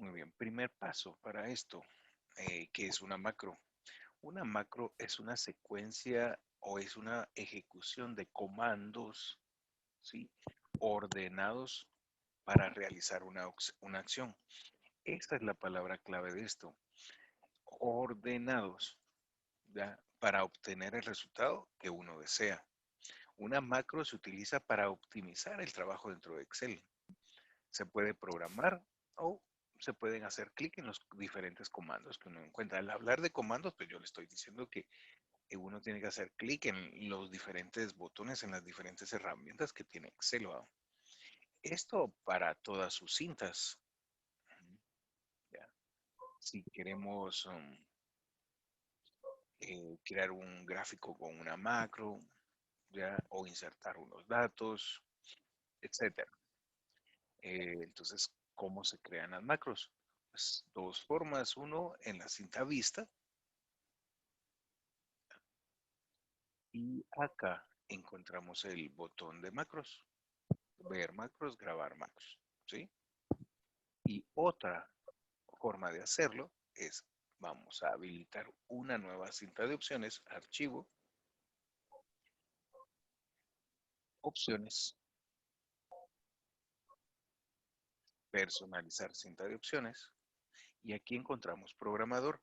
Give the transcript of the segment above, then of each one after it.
Muy bien, primer paso para esto, ¿qué es una macro? Una macro es una secuencia o es una ejecución de comandos, ¿sí? Ordenados para realizar una acción. Esta es la palabra clave de esto. Ordenados, ¿ya? Para obtener el resultado que uno desea. Una macro se utiliza para optimizar el trabajo dentro de Excel. Se puede programar o se pueden hacer clic en los diferentes comandos que uno encuentra. Al hablar de comandos, pues yo le estoy diciendo que uno tiene que hacer clic en los diferentes botones, en las diferentes herramientas que tiene Excel. ¿Va? Esto para todas sus cintas. ¿Ya? Si queremos crear un gráfico con una macro, ¿ya? O insertar unos datos, etcétera. Entonces, ¿cómo se crean las macros? Pues dos formas. Uno, en la cinta vista, y acá encontramos el botón de macros. Ver macros, grabar macros. ¿Sí? Y otra forma de hacerlo es, vamos a habilitar una nueva cinta de opciones, archivo, opciones, personalizar cinta de opciones, y aquí encontramos programador.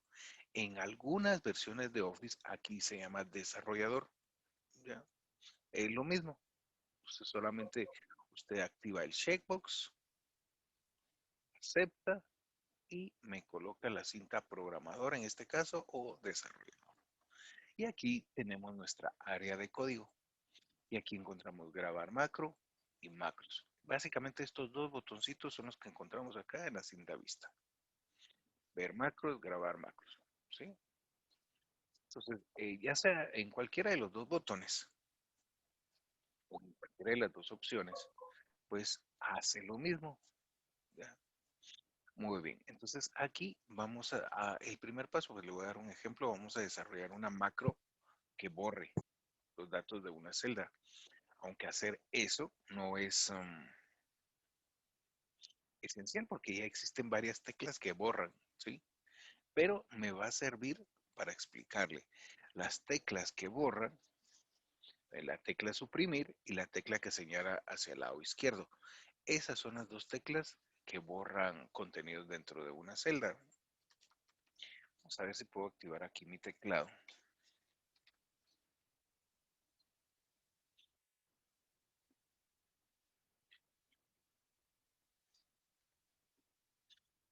En algunas versiones de Office aquí se llama desarrollador. ¿Ya? Es lo mismo. Solamente usted activa el checkbox, acepta y me coloca la cinta programador en este caso o desarrollador. Y aquí tenemos nuestra área de código. Y aquí encontramos grabar macro y macros. Básicamente estos dos botoncitos son los que encontramos acá en la cinta vista. Ver macros, grabar macros. ¿Sí? Entonces, ya sea en cualquiera de los dos botones o en cualquiera de las dos opciones, pues hace lo mismo. ¿Ya? Muy bien. Entonces, aquí vamos el primer paso, pues le voy a dar un ejemplo, vamos a desarrollar una macro que borre los datos de una celda. Aunque hacer eso no es esencial porque ya existen varias teclas que borran, ¿sí? Pero me va a servir para explicarle. Las teclas que borran, la tecla suprimir y la tecla que señala hacia el lado izquierdo. Esas son las dos teclas que borran contenidos dentro de una celda. Vamos a ver si puedo activar aquí mi teclado.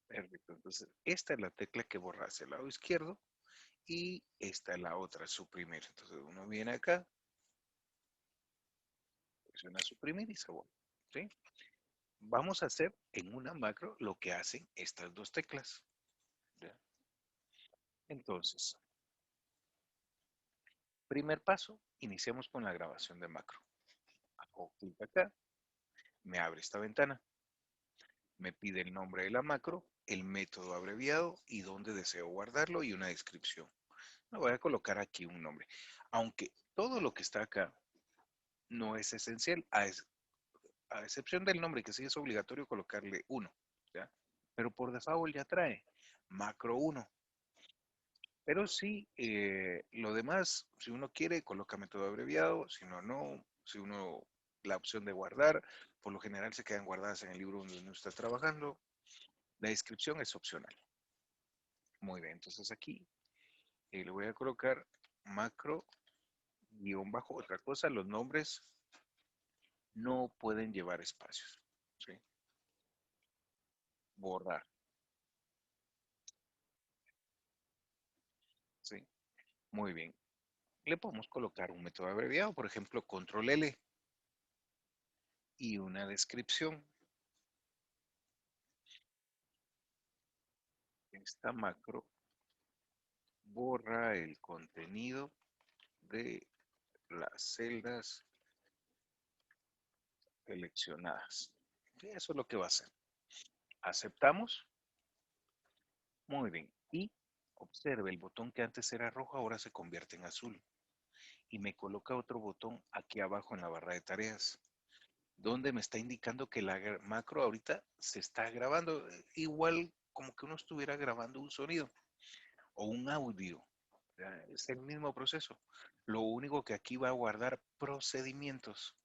Perfecto. Entonces, esta es la tecla que borra hacia el lado izquierdo y esta es la otra, suprimir. Entonces, uno viene acá, presiona suprimir y se borra. ¿Sí? Vamos a hacer en una macro lo que hacen estas dos teclas. ¿Ya? Entonces, primer paso, iniciamos con la grabación de macro. Hago clic acá, me abre esta ventana, me pide el nombre de la macro, el método abreviado y dónde deseo guardarlo y una descripción. Me voy a colocar aquí un nombre. Aunque todo lo que está acá no es esencial, a excepción del nombre, que sí es obligatorio colocarle uno. ¿Ya? Pero por default ya trae macro uno. Pero sí, lo demás, si uno quiere, coloca método abreviado, si no, no, si uno, la opción de guardar, por lo general se quedan guardadas en el libro donde uno está trabajando. La descripción es opcional. Muy bien, entonces aquí le voy a colocar macro guión bajo otra cosa, los nombres no pueden llevar espacios. ¿Sí? Borrar. ¿Sí? Muy bien. Le podemos colocar un método abreviado, por ejemplo, control L y una descripción. Esta macro borra el contenido de las celdas seleccionadas. Sí, eso es lo que va a hacer. Aceptamos. Muy bien. Y observe, el botón que antes era rojo ahora se convierte en azul. Y me coloca otro botón aquí abajo en la barra de tareas, donde me está indicando que la macro ahorita se está grabando. Igual como que uno estuviera grabando un sonido o un audio. ¿Ya? Es el mismo proceso. Lo único que aquí va a guardar procedimientos.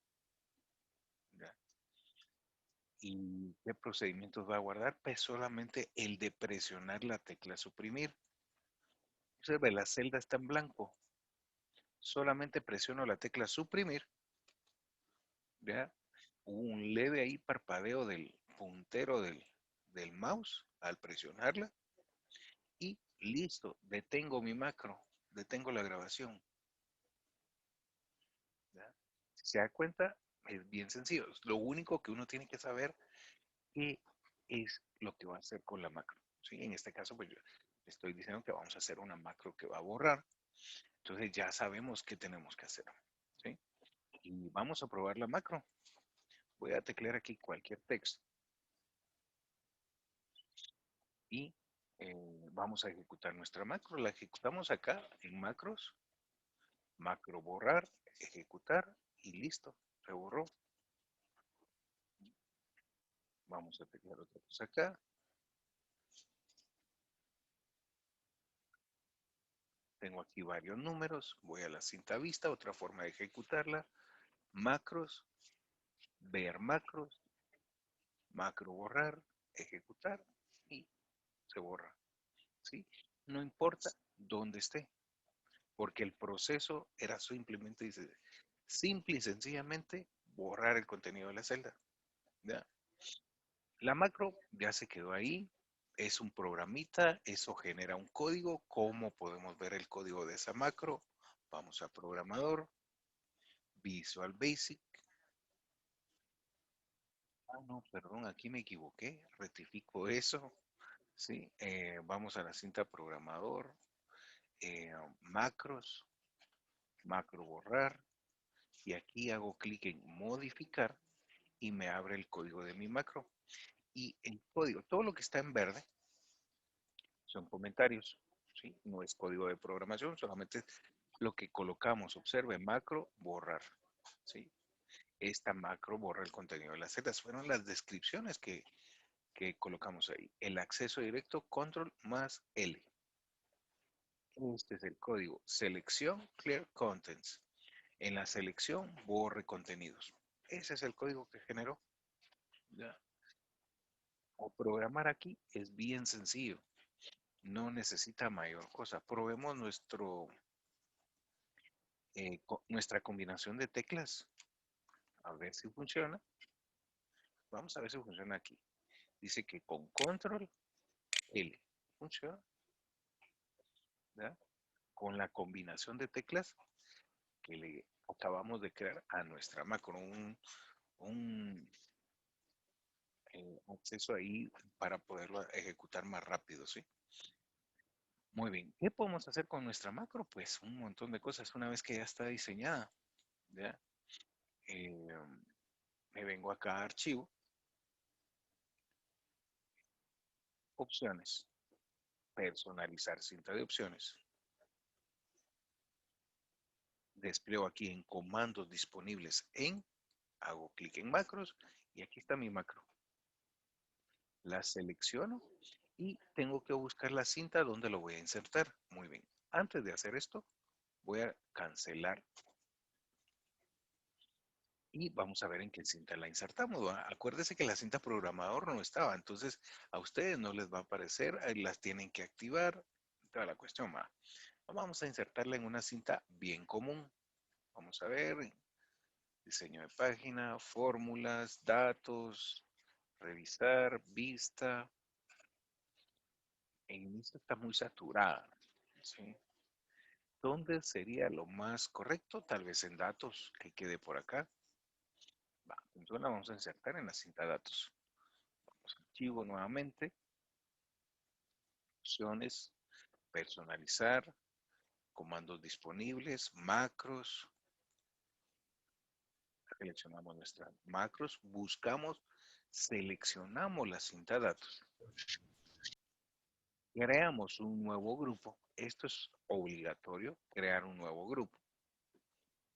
¿Ya? ¿Y qué procedimientos va a guardar? Pues solamente el de presionar la tecla suprimir. Observe, la celda está en blanco. Solamente presiono la tecla suprimir. ¿Ya? Un leve ahí parpadeo del puntero del mouse al presionarla y listo, detengo mi macro, detengo la grabación. ¿Ya? Si se da cuenta, es bien sencillo. Lo único que uno tiene que saber qué es lo que va a hacer con la macro. ¿Sí? En este caso, pues yo estoy diciendo que vamos a hacer una macro que va a borrar. Entonces ya sabemos qué tenemos que hacer. ¿Sí? Y vamos a probar la macro. Voy a teclear aquí cualquier texto y vamos a ejecutar nuestra macro. La ejecutamos acá en macros, macro borrar, ejecutar y listo, se borró. Vamos a teclear otra cosa acá. Tengo aquí varios números. Voy a la cinta vista, otra forma de ejecutarla. Macros, ver macros, macro borrar, ejecutar y se borra. ¿Sí? No importa dónde esté, porque el proceso era simplemente, dice, simple y sencillamente borrar el contenido de la celda. ¿Ya? La macro ya se quedó ahí, es un programita, eso genera un código. ¿Cómo podemos ver el código de esa macro? Vamos a programador, Visual Basic. Ah, no, perdón, aquí me equivoqué, rectifico eso. Sí, vamos a la cinta programador, macros, macro borrar, y aquí hago clic en modificar y me abre el código de mi macro. Y el código, todo lo que está en verde, son comentarios, ¿sí? No es código de programación, solamente lo que colocamos. Observe, macro, borrar, ¿sí? Esta macro borra el contenido de las celdas. Fueron las descripciones que colocamos ahí. El acceso directo, control más L. Este es el código. Selección, clear contents. En la selección, borre contenidos. Ese es el código que generó. ¿Ya? O programar aquí es bien sencillo. No necesita mayor cosa. Probemos nuestra combinación de teclas. A ver si funciona. Vamos a ver si funciona aquí. Dice que con control L. ¿Funciona? ¿Ya? Con la combinación de teclas que le acabamos de crear a nuestra macro. Un acceso ahí para poderlo ejecutar más rápido, ¿sí? Muy bien. ¿Qué podemos hacer con nuestra macro? Pues un montón de cosas una vez que ya está diseñada. ¿Ya? Eh, Me vengo acá a archivo, opciones, personalizar cinta de opciones. Despliego aquí en comandos disponibles hago clic en macros y aquí está mi macro. La selecciono y tengo que buscar la cinta donde lo voy a insertar. Muy bien. Antes de hacer esto, voy a cancelar y vamos a ver en qué cinta la insertamos. ¿Va? Acuérdese que la cinta programador no estaba, entonces a ustedes no les va a aparecer, ahí las tienen que activar, toda la cuestión va. Vamos a insertarla en una cinta bien común. Vamos a ver, diseño de página, fórmulas, datos, revisar, vista. En inicio está muy saturada, ¿sí? ¿Dónde sería lo más correcto? Tal vez en datos, que quede por acá. Va, entonces la vamos a insertar en la cinta datos. Vamos a archivo nuevamente, opciones, personalizar, comandos disponibles, macros. Seleccionamos nuestras macros, buscamos, seleccionamos la cinta datos. Creamos un nuevo grupo. Esto es obligatorio, crear un nuevo grupo.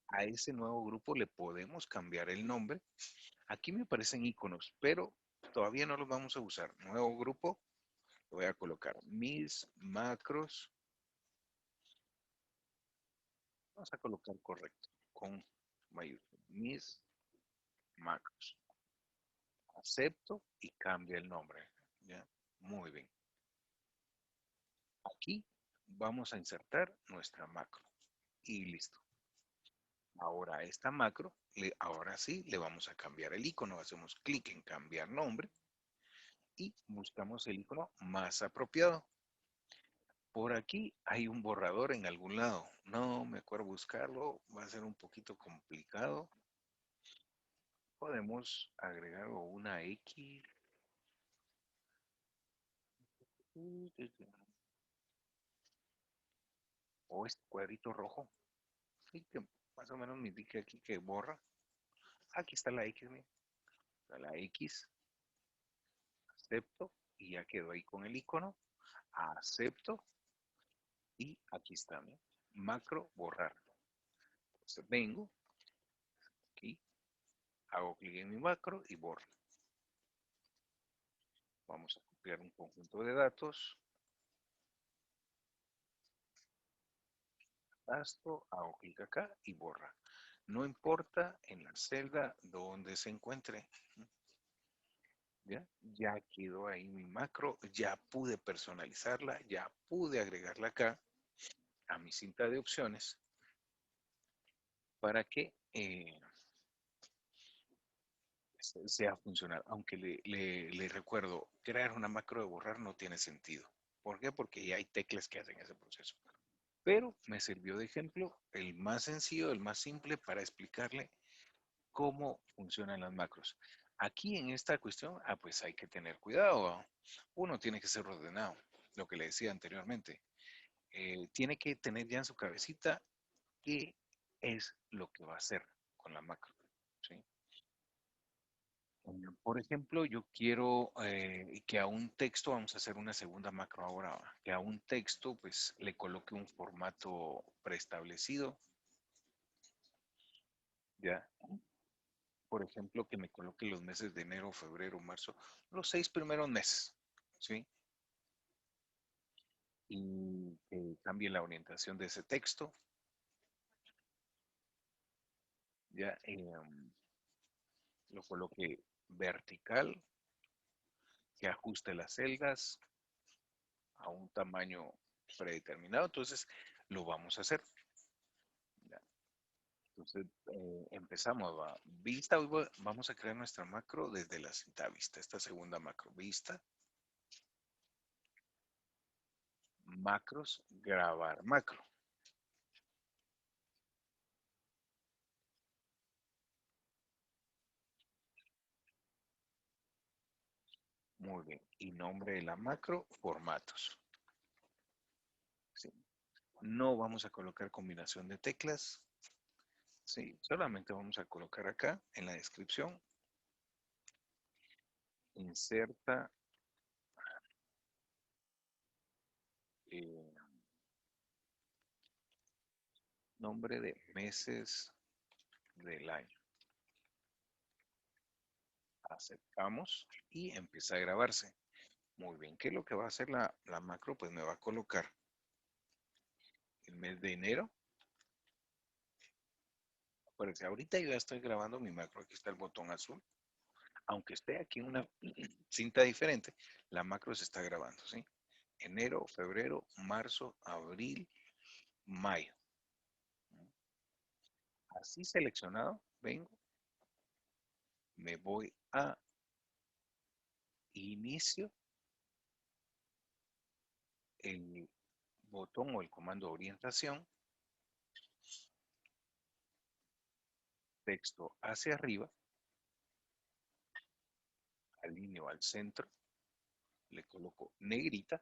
A ese nuevo grupo le podemos cambiar el nombre. Aquí me aparecen iconos, pero todavía no los vamos a usar. Nuevo grupo, Voy a colocar mis macros. Vamos a colocar correcto, con mayúscula. Mis macros. Acepto y cambia el nombre. ¿Ya? Muy bien. Aquí vamos a insertar nuestra macro. Y listo. Ahora a esta macro, ahora sí le vamos a cambiar el icono. Hacemos clic en cambiar nombre y buscamos el icono más apropiado. Por aquí hay un borrador en algún lado. No me acuerdo buscarlo. Va a ser un poquito complicado. Podemos agregar una X. O este cuadrito rojo. Sí, que más o menos me indica aquí que borra. Aquí está la X, mira. Está la X. Acepto. Y ya quedó ahí con el icono. Acepto. Y aquí está, mira. Macro borrar. Entonces vengo aquí. Hago clic en mi macro y borro. Vamos a copiar un conjunto de datos. Arrastro, hago clic acá y borra. No importa en la celda donde se encuentre. ¿Ya? Ya quedó ahí mi macro, ya pude personalizarla, ya pude agregarla acá a mi cinta de opciones para que sea funcional. Aunque le recuerdo, crear una macro de borrar no tiene sentido. ¿Por qué? Porque ya hay teclas que hacen ese proceso. Pero me sirvió de ejemplo el más sencillo, el más simple para explicarle cómo funcionan las macros. Aquí en esta cuestión, pues hay que tener cuidado. ¿No? Uno tiene que ser ordenado, lo que le decía anteriormente. Tiene que tener ya en su cabecita qué es lo que va a hacer con la macro. ¿Sí? Por ejemplo, yo quiero que a un texto, vamos a hacer una segunda macro ahora, que a un texto pues le coloque un formato preestablecido, ya. Por ejemplo, que me coloque los meses de enero, febrero, marzo, los 6 primeros meses, ¿sí? Y que cambie la orientación de ese texto, ya lo coloque vertical, que ajuste las celdas a un tamaño predeterminado. Entonces, lo vamos a hacer. ¿Ya? Entonces, empezamos. ¿Va? Vista, vamos a crear nuestra macro desde la cinta vista. Esta segunda macro, vista, macros, grabar macro. Muy bien. Y nombre de la macro, formatos. ¿Sí? No vamos a colocar combinación de teclas. Sí, solamente vamos a colocar acá en la descripción. Inserta eh, nombre de meses del año. Aceptamos y empieza a grabarse. Muy bien, ¿qué es lo que va a hacer la macro? Pues me va a colocar el mes de enero. Acuérdense, ahorita yo ya estoy grabando mi macro, aquí está el botón azul. Aunque esté aquí en una cinta diferente, la macro se está grabando, ¿sí? Enero, febrero, marzo, abril, mayo. Así seleccionado, vengo, me voy a inicio, el botón o el comando de orientación, texto hacia arriba, alineo al centro, le coloco negrita,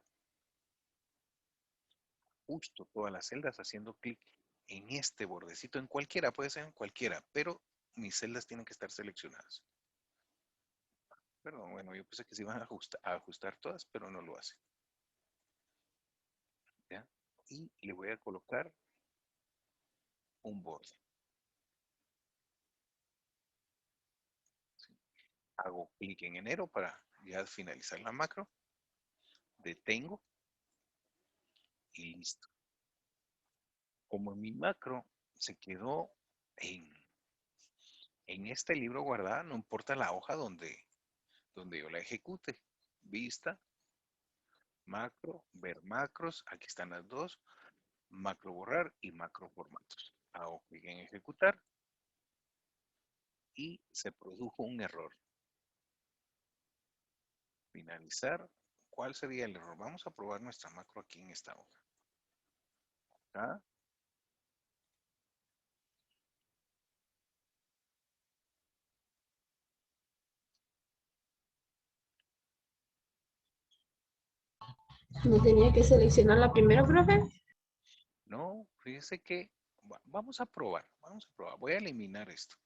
justo todas las celdas haciendo clic en este bordecito, en cualquiera, puede ser en cualquiera, pero mis celdas tienen que estar seleccionadas. Perdón, bueno, yo pensé que se iban a ajustar todas, pero no lo hace. ¿Ya? Y le voy a colocar un borde. ¿Sí? Hago clic en enero para ya finalizar la macro. detengo y listo. Como mi macro se quedó en este libro guardada, no importa la hoja donde yo la ejecute. Vista, macro, ver macros, aquí están las dos, macro borrar y macro formatos. Hago clic en ejecutar y se produjo un error. Finalizar. ¿Cuál sería el error? Vamos a probar nuestra macro aquí en esta hoja. Acá. ¿No tenía que seleccionar la primera, profe? No, fíjese que vamos a probar, vamos a probar. Voy a eliminar esto.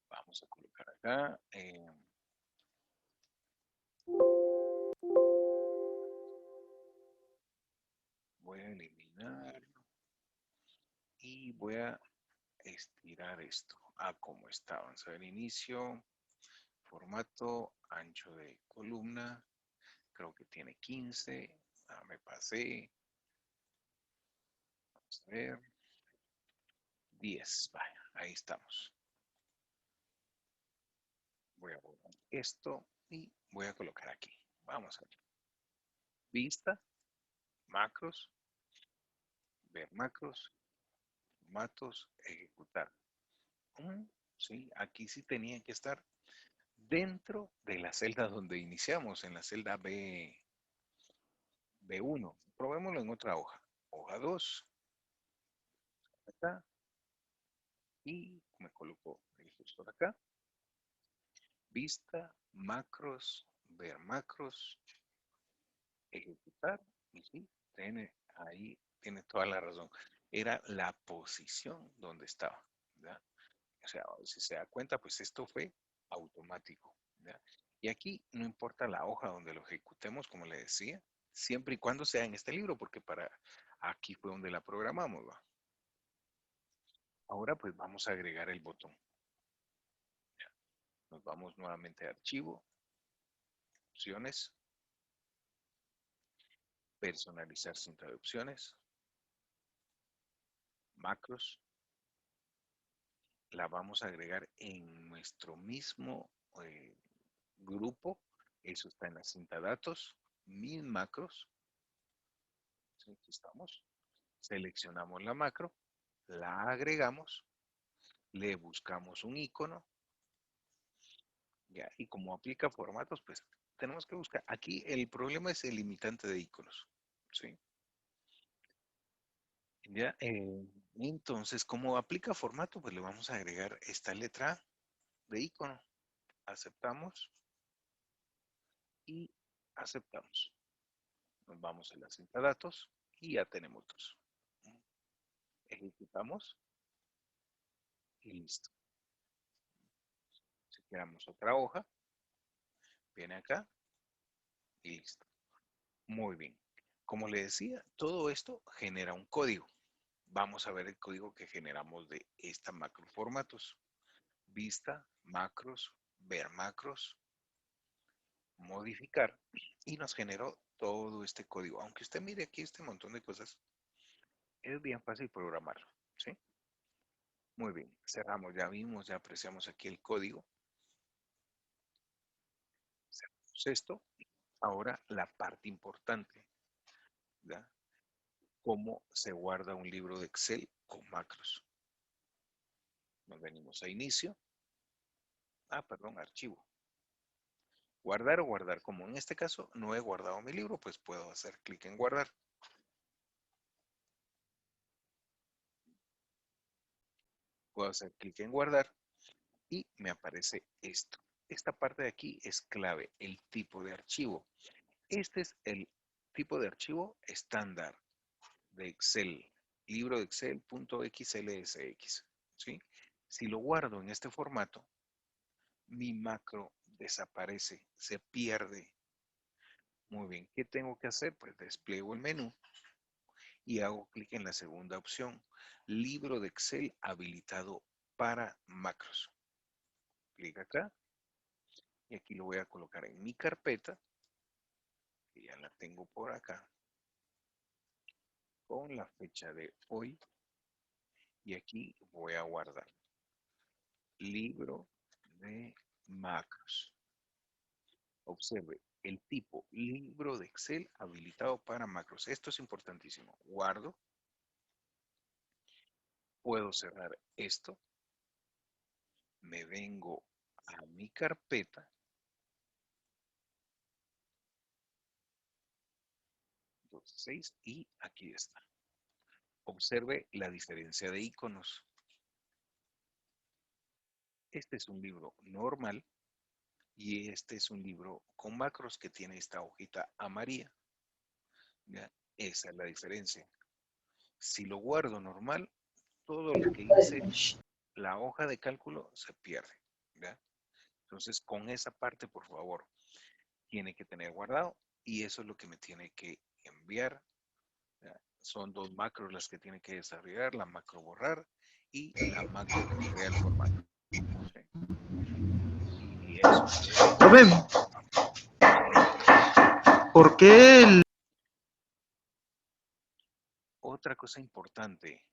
Vamos a colocar acá. Voy a eliminar y voy a estirar esto a como está. Vamos a ver inicio, formato, ancho de columna. Creo que tiene 15. Me pasé. Vamos a ver. 10. Vaya, ahí estamos. Voy a borrar esto y voy a colocar aquí. Vamos a ver. Vista, macros, ver macros, formatos, ejecutar. Sí, aquí sí tenía que estar dentro de la celda donde iniciamos, en la celda B1. Probémoslo en otra hoja. Hoja 2, acá, y me coloco el cursor acá. Vista, macros, ver macros, ejecutar. Y sí, ahí tiene toda la razón. Era la posición donde estaba. ¿Verdad? O sea, si se da cuenta, pues esto fue automático. ¿Verdad? Y aquí no importa la hoja donde lo ejecutemos, como le decía, siempre y cuando sea en este libro, porque para aquí fue donde la programamos. ¿Va? Ahora pues vamos a agregar el botón. Nos vamos nuevamente a archivo, opciones, personalizar sin traducciones, macros, la vamos a agregar en nuestro mismo eh, grupo, eso está en la cinta datos, mis macros, ¿sí? Aquí estamos, seleccionamos la macro, la agregamos, le buscamos un icono, ya, y como aplica formatos, pues tenemos que buscar, aquí el problema es el limitante de iconos, ¿sí? Ya, entonces, como aplica formato, pues le vamos a agregar esta letra de icono. Aceptamos y aceptamos. Nos vamos a la cinta datos y ya tenemos dos. Ejecutamos y listo. Si queramos otra hoja, viene acá y listo. Muy bien. Como le decía, todo esto genera un código. Vamos a ver el código que generamos de esta macro formatos. Vista, macros, ver macros, modificar y nos generó todo este código. Aunque usted mire aquí este montón de cosas, es bien fácil programarlo, ¿sí? Muy bien, cerramos, ya vimos, ya apreciamos aquí el código. Cerramos esto. Ahora la parte importante, ¿verdad? Cómo se guarda un libro de Excel con macros. Nos venimos a inicio. Perdón, archivo. Guardar o guardar. Como en este caso no he guardado mi libro, pues puedo hacer clic en guardar. Puedo hacer clic en guardar y me aparece esto. Esta parte de aquí es clave, el tipo de archivo. Este es el tipo de archivo estándar de Excel, libro de Excel.xlsx. ¿Sí? Si lo guardo en este formato, mi macro desaparece, se pierde. Muy bien, ¿qué tengo que hacer? Pues despliego el menú y hago clic en la segunda opción, libro de Excel habilitado para macros. Clic acá y aquí lo voy a colocar en mi carpeta que ya la tengo por acá, con la fecha de hoy, y aquí voy a guardar libro de macros. Observe el tipo libro de Excel habilitado para macros. Esto es importantísimo. Guardo, puedo cerrar esto, me vengo a mi carpeta, 6 y aquí está. Observe la diferencia de iconos. Este es un libro normal y este es un libro con macros que tiene esta hojita amarilla. ¿Ya? Esa es la diferencia. Si lo guardo normal, todo lo que hice, la hoja de cálculo se pierde. ¿Ya? Entonces, con esa parte, por favor, tiene que tener guardado y eso es lo que me tiene que enviar. ¿Ya? Son dos macros las que tiene que desarrollar, la macro borrar y la macro que crea el formato. ¿Sí? Y eso es Profe, ¿por qué otra cosa importante.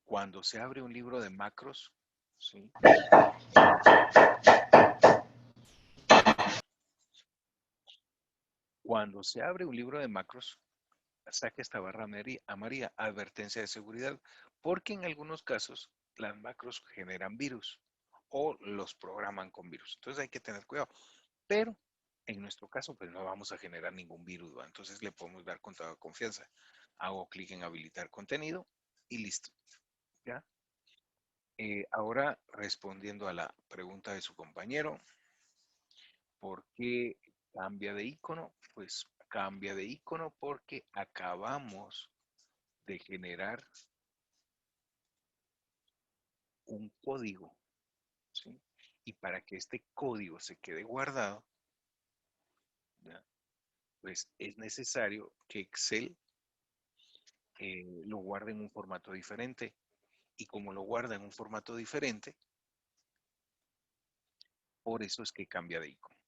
Cuando se abre un libro de macros, ¿sí? Cuando se abre un libro de macros, saca esta barra amarilla, advertencia de seguridad, porque en algunos casos las macros generan virus o los programan con virus. Entonces hay que tener cuidado. Pero en nuestro caso, pues no vamos a generar ningún virus, ¿va? Entonces le podemos dar con toda confianza. Hago clic en habilitar contenido y listo. ¿Ya? Ahora respondiendo a la pregunta de su compañero, ¿por qué cambia de icono? Pues cambia de icono porque acabamos de generar un código, ¿sí? Y para que este código se quede guardado, ¿ya? Pues es necesario que Excel lo guarde en un formato diferente. Y como lo guarda en un formato diferente, por eso es que cambia de icono.